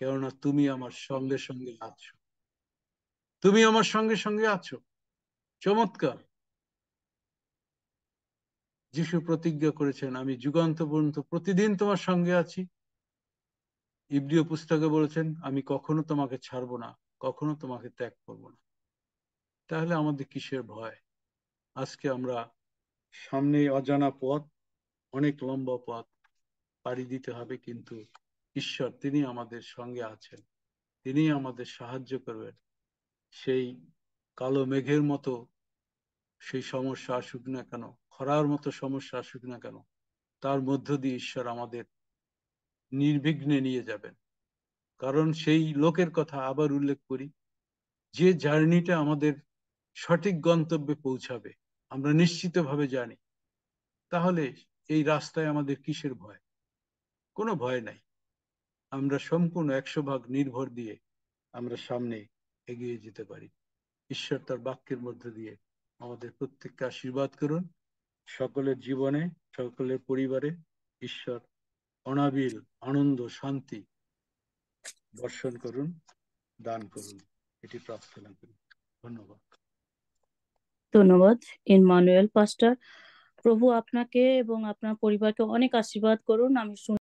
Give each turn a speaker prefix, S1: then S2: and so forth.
S1: কেননা তুমি আমার সঙ্গে সঙ্গে আছো, তুমি আমার সঙ্গে সঙ্গে আছো। চমৎকার। যিশু প্রতিজ্ঞা করেছেন, আমি যুগান্ত পর্যন্ত প্রতিদিন তোমার সঙ্গে আছি। ইব্রিয় পুস্তকে বলেছেন, আমি কখনো তোমাকে ছাড়বো না, কখনো তোমাকে ত্যাগ করবো না। তাহলে আমাদের কিসের ভয়? আজকে আমরা সামনে অজানা পথ, অনেক লম্বা পথ পাড়ি দিতে হবে, কিন্তু ঈশ্বর তিনি আমাদের সঙ্গে আছেন, তিনি আমাদের সাহায্য করবেন। সেই কালো মেঘের মতো সেই সমস্যা আসুক না কেন, খরার মতো সমস্যা আসুক না কেন, তার মধ্য দিয়ে ঈশ্বর আমাদের নির্বিঘ্নে নিয়ে যাবেন। কারণ সেই লোকের কথা আবার উল্লেখ করি, যে জার্নিটা আমাদের সঠিক গন্তব্যে পৌঁছাবে আমরা নিশ্চিতভাবে জানি, তাহলে এই রাস্তায় আমাদের কিসের ভয়? কোনো ভয় নাই। আমরা সম্পূর্ণ 100% নির্ভর দিয়ে আমরা সামনে এগিয়ে যেতে পারি। ঈশ্বর তার বাক্যের মধ্য দিয়ে আমাদের প্রত্যেককে আশীর্বাদ করুন। সকলের জীবনে, সকলের পরিবারে ঈশ্বর অনাবিল আনন্দ শান্তি বর্ষণ করুন, দান করুন, এটি প্রার্থনা করি। ধন্যবাদ।
S2: ধন্যবাদ ইম্মানুয়েল পাস্টার। প্রভু আপনাকে এবং আপনার পরিবারকে অনেক আশীর্বাদ করুন। আমি